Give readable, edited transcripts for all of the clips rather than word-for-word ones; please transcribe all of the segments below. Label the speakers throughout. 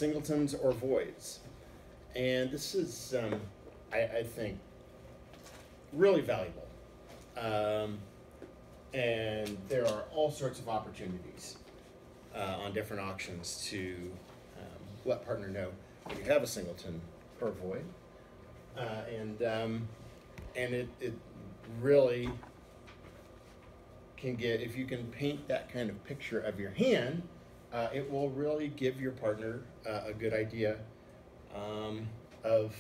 Speaker 1: singletons or voids. And this is, I think, really valuable. And there are all sorts of opportunities on different auctions to let partner know that you have a singleton or a void. And it really can get, if you can paint that kind of picture of your hand, it will really give your partner a good idea of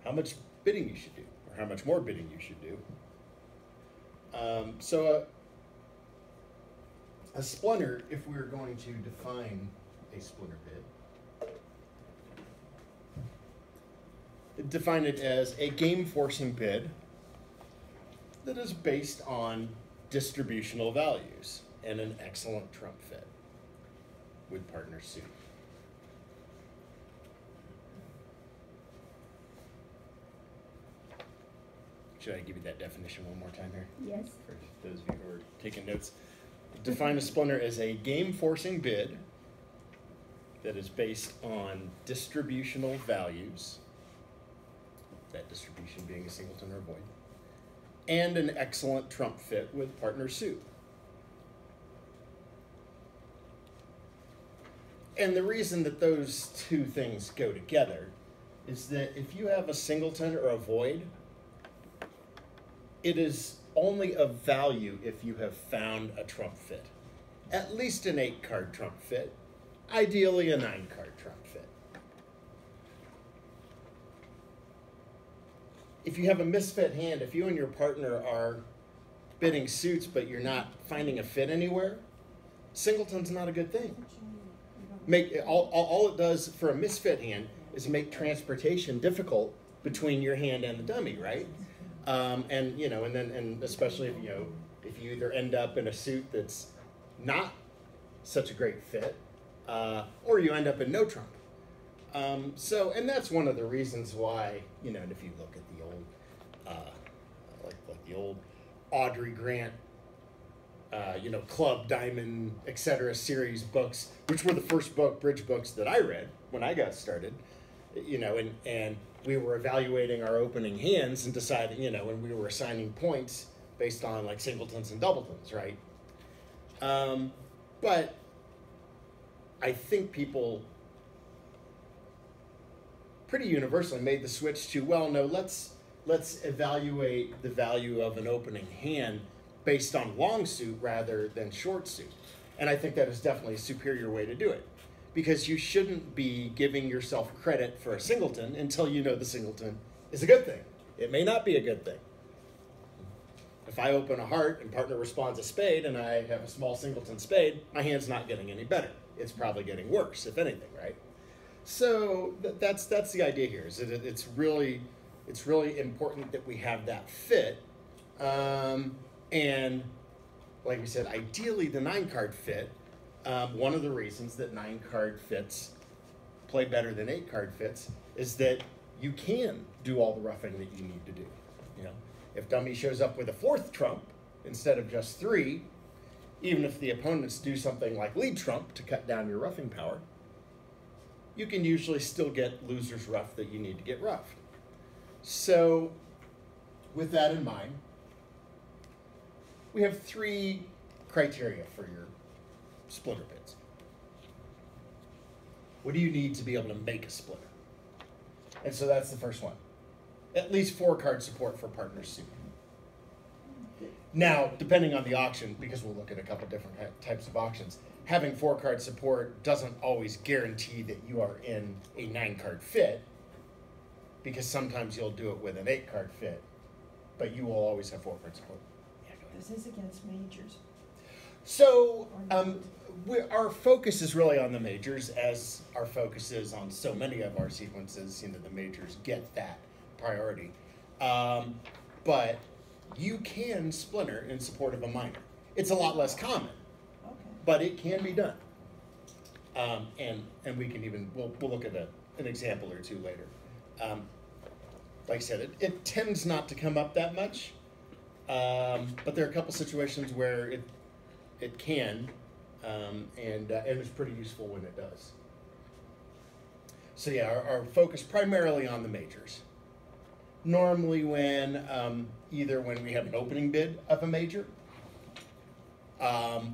Speaker 1: how much bidding you should do, or how much more bidding you should do. So a splinter, if we're going to define a splinter bid, define it as a game-forcing bid that is based on distributional values and an excellent trump fit with partner suit. Should I give you that definition one more time here?
Speaker 2: Yes.
Speaker 1: For those of you who are taking notes. Define a splinter as a game-forcing bid that is based on distributional values, that distribution being a singleton or a void, and an excellent trump fit with partner suit. And the reason that those two things go together is that if you have a singleton or a void, it is only of value if you have found a trump fit. At least an 8-card trump fit, ideally a 9-card trump fit. If you have a misfit hand, if you and your partner are bidding suits but you're not finding a fit anywhere, singleton's not a good thing. All it does for a misfit hand is make transportation difficult between your hand and the dummy, right? And especially if you either end up in a suit that's not such a great fit, or you end up in no trump. And that's one of the reasons why, and if you look at the old, like the old Audrey Grant, Club, Diamond, etc. series books, which were the first bridge books that I read when I got started, and we were evaluating our opening hands and deciding, when we were assigning points based on like singletons and doubletons, right? But I think people pretty universally made the switch to, well, no, let's evaluate the value of an opening hand based on long suit rather than short suit. And I think that is definitely a superior way to do it, because you shouldn't be giving yourself credit for a singleton until you know the singleton is a good thing. It may not be a good thing. If I open a heart and partner responds a spade and I have a small singleton spade, my hand's not getting any better. It's probably getting worse, if anything, right? So that's the idea here. Is that it's really important that we have that fit. And like we said, ideally the 9-card fit. One of the reasons that 9-card fits play better than 8-card fits is that you can do all the roughing that you need to do. If dummy shows up with a 4th trump instead of just 3, even if the opponents do something like lead trump to cut down your roughing power, you can usually still get loser's rough that you need to get roughed. So with that in mind, we have 3 criteria for your splitter bids. What do you need to be able to make a splitter? And so that's the first one. At least 4-card support for partner suit. Now, depending on the auction, because we'll look at a couple different types of auctions, having 4-card support doesn't always guarantee that you are in a 9-card fit, because sometimes you'll do it with an 8-card fit, but you will always have 4-card support. Yeah, go ahead.
Speaker 2: This is against majors.
Speaker 1: So our focus is really on the majors, as our focus is on so many of our sequences. The majors get that priority. But you can splinter in support of a minor. It's a lot less common,
Speaker 2: okay,
Speaker 1: but it can be done. And we can even, we'll look at an example or two later. Like I said, it tends not to come up that much, but there are a couple situations where it can, and it's pretty useful when it does. So yeah, our focus primarily on the majors. Normally when, either when we have an opening bid of a major,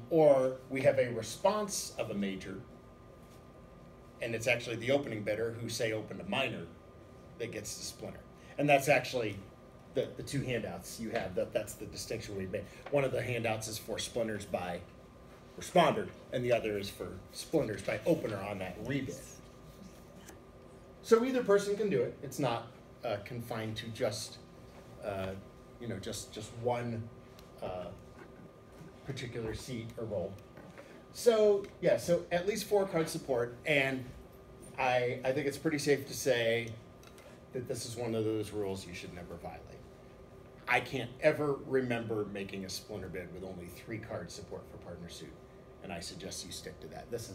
Speaker 1: or we have a response of a major, and it's actually the opening bidder who, say, opened a minor that gets the splinter. And that's actually the two handouts you have. That's the distinction we've made. One of the handouts is for splinters by responder, and the other is for splinters by opener on that rebid. So either person can do it. It's not confined to just, just one particular seat or role. So yeah, so at least 4 card support, and I think it's pretty safe to say that this is one of those rules you should never violate. I can't ever remember making a splinter bid with only 3 card support for partner suit, and I suggest you stick to that. This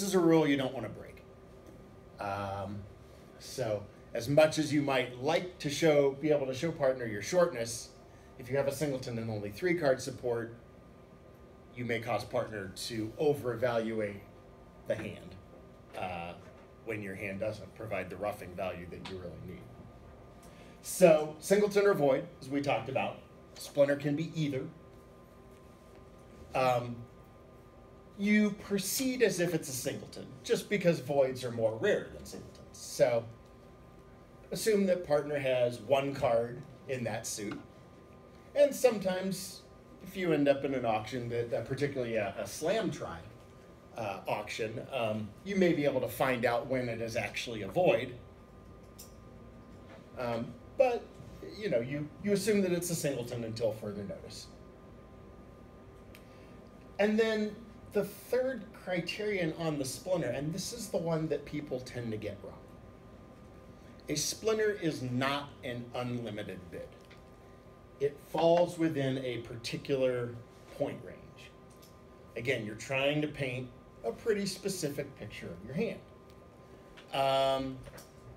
Speaker 1: is a rule you don't want to break. So as much as you might like to be able to show partner your shortness, if you have a singleton and only 3 card support, you may cause partner to over-evaluate the hand when your hand doesn't provide the roughing value that you really need. So singleton or void, as we talked about, splinter can be either. You proceed as if it's a singleton, just because voids are more rare than singletons. So assume that partner has 1 card in that suit, and sometimes if you end up in an auction, particularly a slam try auction, you may be able to find out when it is actually a void. But you assume that it's a singleton until further notice. And then the third criterion on the splinter, and this is the one that people tend to get wrong. A splinter is not an unlimited bid. It falls within a particular point range. Again, you're trying to paint a pretty specific picture of your hand.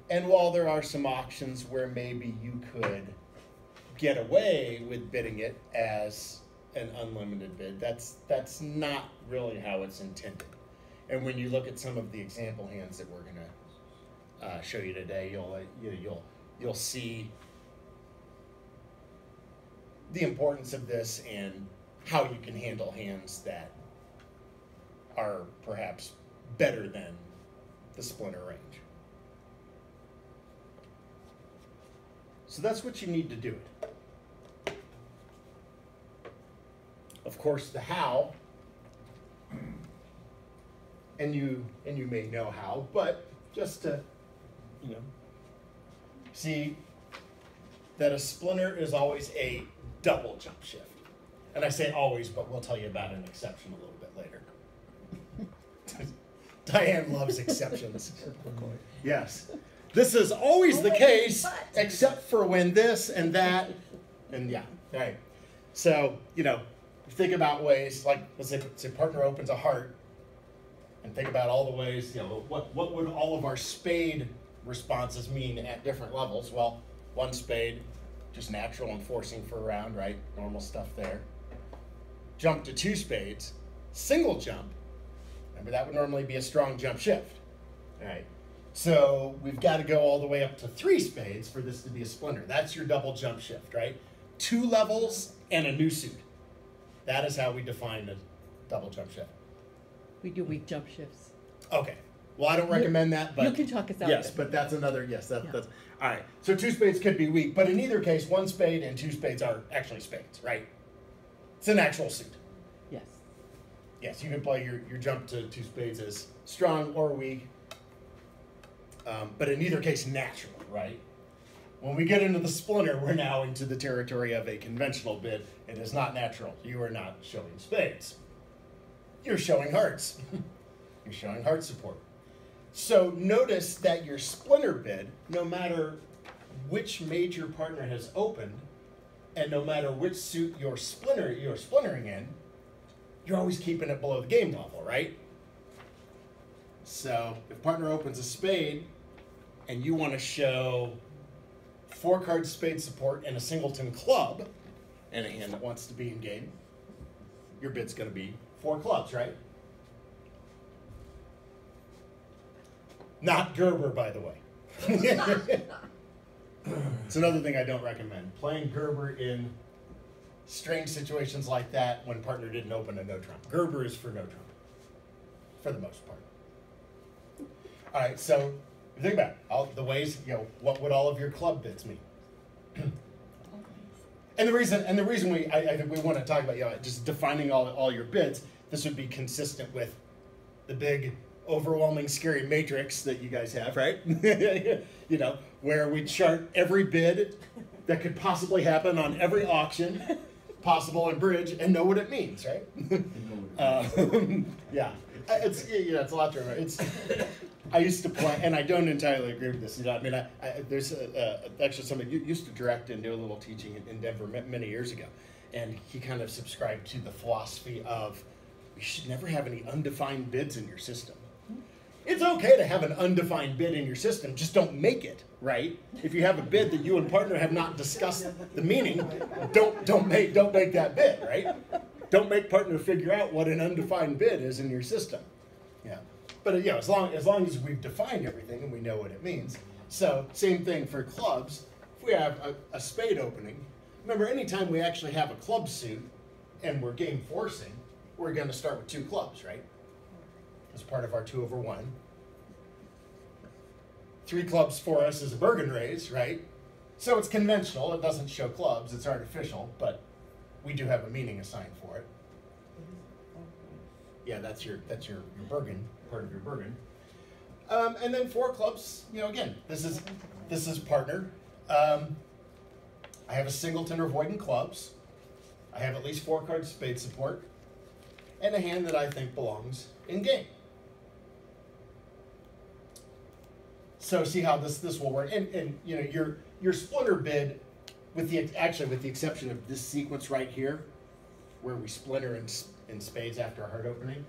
Speaker 1: And while there are some auctions where maybe you could get away with bidding it as an unlimited bid, that's not really how it's intended. And when you look at some of the example hands that we're going to show you today, you'll see the importance of this and how you can handle hands that are perhaps better than the splinter range. So that's what you need to do it. Of course, the how, and you may know how, but just to see that a splinter is always a double jump shift. And I say always, but we'll tell you about an exception a little bit later. Diane loves exceptions. Yes. This is always the case, except for when this and that, and yeah, right. So, think about ways, like, let's say partner opens a heart, and think about all the ways, what would all of our spade responses mean at different levels? Well, 1 spade, just natural and forcing for a round, right? Normal stuff there. Jump to 2 spades, single jump. Remember, that would normally be a strong jump shift. All right. So we've got to go all the way up to 3 spades for this to be a splinter. That's your double jump shift, right? 2 levels and a new suit. That is how we define a double jump shift.
Speaker 2: We do weak jump shifts.
Speaker 1: Okay. Well, I don't recommend that, but
Speaker 2: you can talk us out.
Speaker 1: Yes, but that's another, that's all right. So 2 spades could be weak, but in either case, 1 spade and 2 spades are actually spades, right? It's an actual suit.
Speaker 2: Yes.
Speaker 1: Yes, you can play your jump to 2 spades as strong or weak, but in either case, natural, right? When we get into the splinter, we're now into the territory of a conventional bid. It is not natural. You are not showing spades. You're showing hearts. You're showing heart support. So notice that your splinter bid, no matter which major partner has opened, and no matter which suit you're splintering in, you're always keeping it below the game level, right? So if partner opens a spade, and you want to show 4 card spade support and a singleton club, and a hand that wants to be in game, your bid's going to be 4 clubs, right? Not Gerber, by the way. It's another thing I don't recommend. Playing Gerber in strange situations like that when partner didn't open a no trump. Gerber is for no trump, for the most part. All right, so think about it. All the ways, what would all of your club bids mean? And the reason I think we want to talk about, just defining all your bids, this would be consistent with the big, overwhelming, scary matrix that you guys have, right? Where we chart every bid that could possibly happen on every auction possible in bridge and know what it means, right? Yeah, it's a lot to remember. I used to play, and I don't entirely agree with this. There's actually somebody used to direct and do a little teaching in Denver many years ago, and he kind of subscribed to the philosophy of you should never have any undefined bids in your system. It's okay to have an undefined bid in your system, just don't make it, right? If you have a bid that you and partner have not discussed the meaning, don't make that bid, right? Don't make partner figure out what an undefined bid is in your system. Yeah. But as long as we've defined everything and we know what it means. So same thing for clubs. If we have a spade opening, remember anytime we actually have a club suit and we're game forcing, we're going to start with 2 clubs, right? As part of our 2/1. 3 clubs for us is a Bergen raise, right? So it's conventional. It doesn't show clubs. It's artificial, but we do have a meaning assigned for it. Yeah, that's your Bergen, part of your Bergen. And then 4 clubs. Again, this is partner. I have a singleton or voiding clubs. I have at least 4 cards spade support, and a hand that I think belongs in game. So see how this will work, and your splinter bid, with the exception of this sequence right here, where we splinter in spades after a heart opening,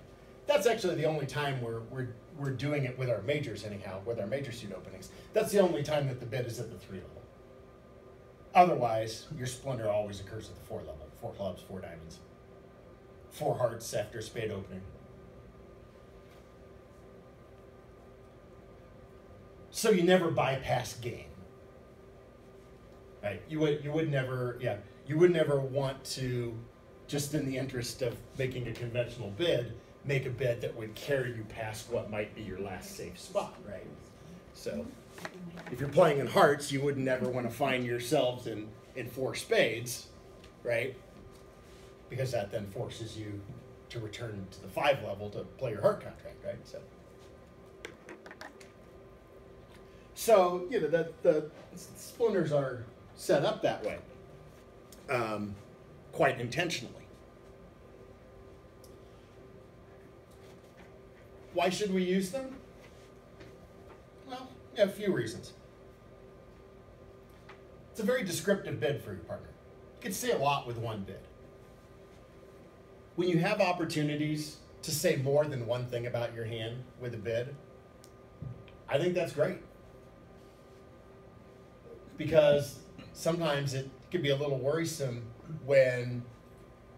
Speaker 1: that's actually the only time we're doing it with our majors anyhow, with our major suit openings. That's the only time that the bid is at the 3 level. Otherwise, your splinter always occurs at the 4 level, 4 clubs, 4 diamonds, 4 hearts after spade opening. So you never bypass game, right? You would never want to, just in the interest of making a conventional bid, make a bid that would carry you past what might be your last safe spot, right? So if you're playing in hearts, you would never want to find yourselves in 4 spades, right? Because that then forces you to return to the 5 level to play your heart contract, right? So the splinters are set up that way, quite intentionally. Why should we use them? Well, a few reasons. It's a very descriptive bid for your partner. You can say a lot with one bid. When you have opportunities to say more than one thing about your hand with a bid, I think that's great. Because sometimes it can be a little worrisome when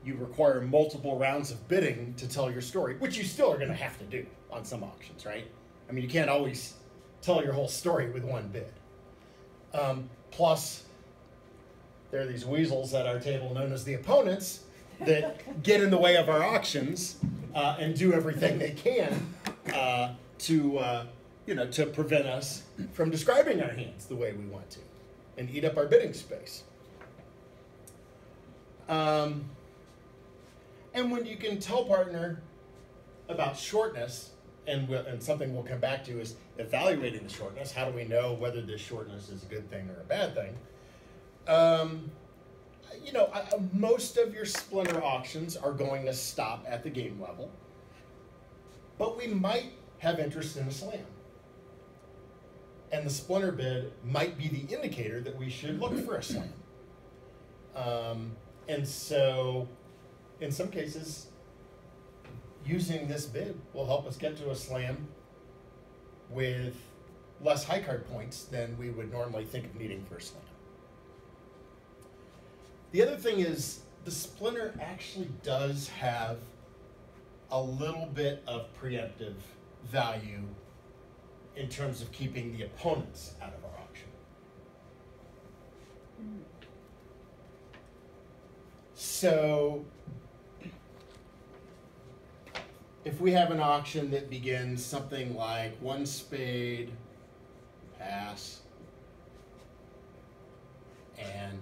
Speaker 1: you require multiple rounds of bidding to tell your story, which you still are going to have to do on some auctions, right? I mean, you can't always tell your whole story with one bid. Plus, there are these weasels at our table known as the opponents that get in the way of our auctions and do everything they can to prevent us from describing our hands the way we want to and eat up our bidding space. And when you can tell partner about shortness, and something we'll come back to is evaluating the shortness. How do we know whether this shortness is a good thing or a bad thing? Most of your splinter auctions are going to stop at the game level, but we might have interest in a slam. And the splinter bid might be the indicator that we should look for a slam. And so, in some cases, using this bid will help us get to a slam with less high card points than we would normally think of needing for a slam. The other thing is the splinter actually does have a little bit of preemptive value in terms of keeping the opponents out of our auction. So if we have an auction that begins something like 1 spade, pass, and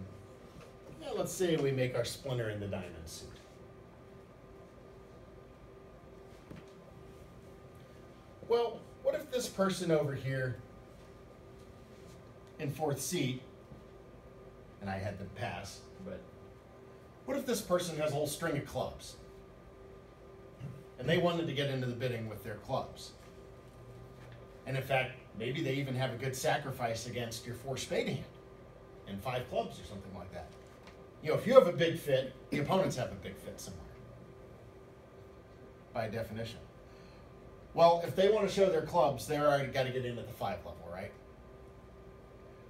Speaker 1: yeah, let's say we make our splinter in the diamond suit. Well, what if this person over here in 4th seat, and I had them pass, but what if this person has a whole string of clubs and they wanted to get into the bidding with their clubs? And in fact, maybe they even have a good sacrifice against your 4 spade hand and 5 clubs or something like that. You know, if you have a big fit, the opponents have a big fit somewhere, by definition. Well, if they want to show their clubs, they're already got to get in at the 5 level, right?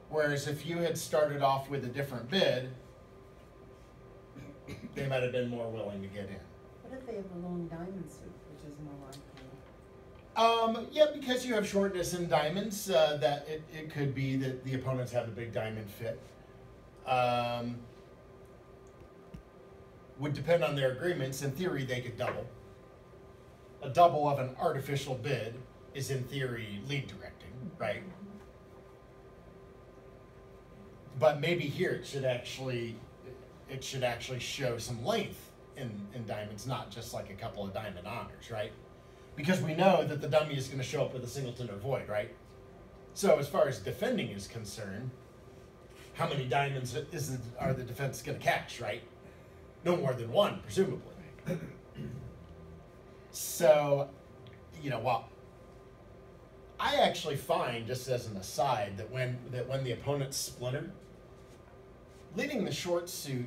Speaker 1: Whereas if you had started off with a different bid, they might have been more willing to get in.
Speaker 3: What if they have a long diamond suit, which is more likely?
Speaker 1: Yeah, because you have shortness in diamonds, that it could be that the opponents have a big diamond fit. Would depend on their agreements. In theory, they could double. A double of an artificial bid is in theory lead directing, right? But maybe here it should actually show some length in diamonds, not just like a couple of diamond honors, right? Because we know that the dummy is going to show up with a singleton or void, right? So as far as defending is concerned, how many diamonds are the defense going to catch, right? No more than 1, presumably. So, you know, well, I actually find, just as an aside, that when the opponent's splinter, leading the short suit,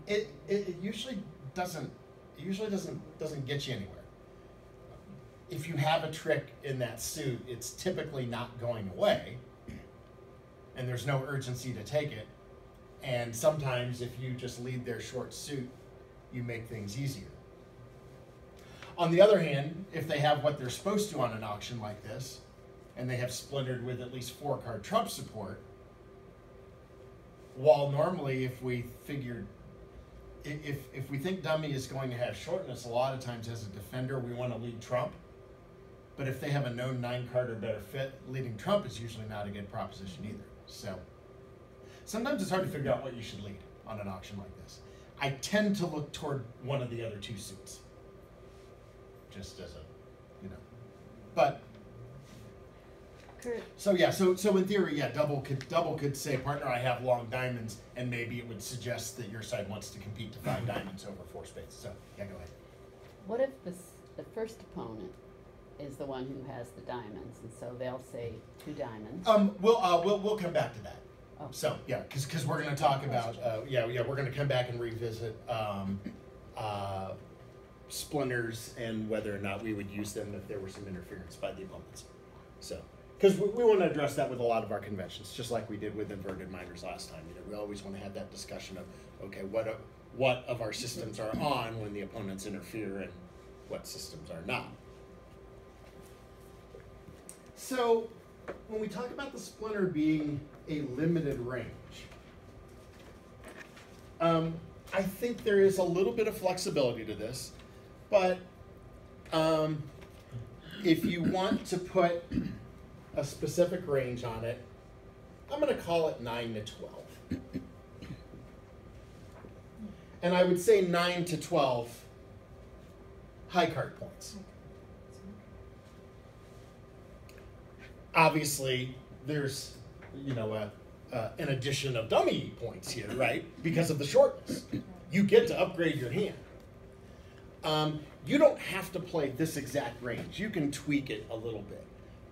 Speaker 1: it usually doesn't get you anywhere. If you have a trick in that suit, it's typically not going away, and there's no urgency to take it. And sometimes if you just lead their short suit, you make things easier. On the other hand, if they have what they're supposed to on an auction like this, and they have splintered with at least 4-card trump support, while normally if we figured, if we think dummy is going to have shortness, a lot of times as a defender we want to lead trump. But if they have a known 9-card or better fit, leading trump is usually not a good proposition either. So sometimes it's hard to figure out what you should lead on an auction like this. I tend to look toward one of the other 2 suits. Just as a, you know, but
Speaker 2: Kurt,
Speaker 1: so yeah, so in theory, yeah, double could say, partner, I have long diamonds, and maybe it would suggest that your side wants to compete to 5 diamonds over 4 spades. So yeah, go ahead.
Speaker 4: What if the first opponent is the one who has the diamonds, and so they'll say 2 diamonds?
Speaker 1: We'll come back to that.
Speaker 4: Oh.
Speaker 1: So yeah, because we're going to talk about we're going to come back and revisit splinters and whether or not we would use them if there was some interference by the opponents. So, because we want to address that with a lot of our conventions, just like we did with inverted minors last time. You know, we always want to have that discussion of, okay, what of our systems are on when the opponents interfere and what systems are not. So, when we talk about the splinter being a limited range, I think there is a little bit of flexibility to this. But if you want to put a specific range on it, I'm going to call it 9 to 12. And I would say 9 to 12 high card points. Obviously, there's, you know, an addition of dummy points here, right? Because of the shortness. You get to upgrade your hand. You don't have to play this exact range. You can tweak it a little bit.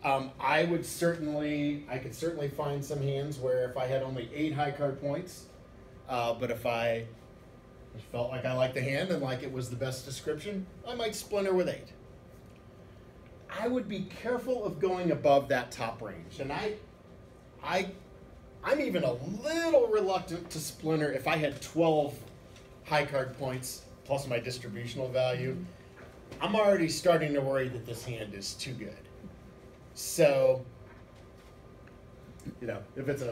Speaker 1: I could certainly find some hands where if I had only 8 high card points, but if I felt like I liked the hand and like it was the best description, I might splinter with 8. I would be careful of going above that top range, and I'm even a little reluctant to splinter if I had 12 high card points plus my distributional value. I'm already starting to worry that this hand is too good. So, if it's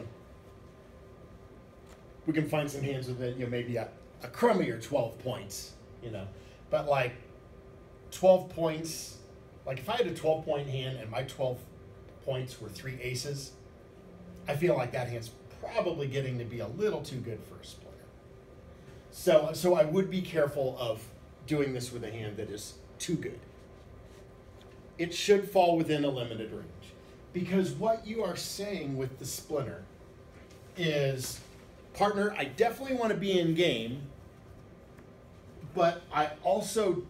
Speaker 1: we can find some hands with it, maybe a crummier 12 points, but like 12 points, like if I had a 12-point hand and my 12 points were 3 aces, I feel like that hand's probably getting to be a little too good for a splinter. So I would be careful of doing this with a hand that is too good. It should fall within a limited range. Because what you are saying with the splinter is, partner, I definitely want to be in game, but I also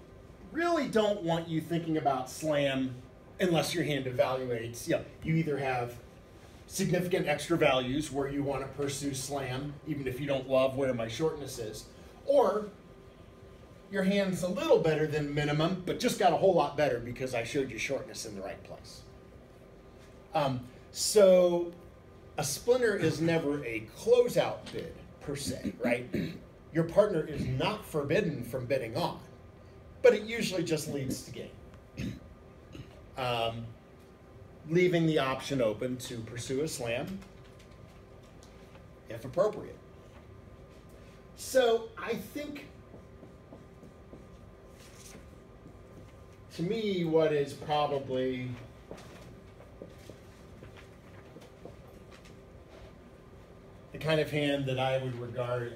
Speaker 1: really don't want you thinking about slam unless your hand evaluates. You either have significant extra values where you want to pursue slam, even if you don't love where my shortness is, or your hand's a little better than minimum, but just got a whole lot better because I showed you shortness in the right place. So a splinter is never a closeout bid per se, right? Your partner is not forbidden from bidding on, but it usually just leads to game. Leaving the option open to pursue a slam, if appropriate. So I think, to me, what is probably the kind of hand that I would regard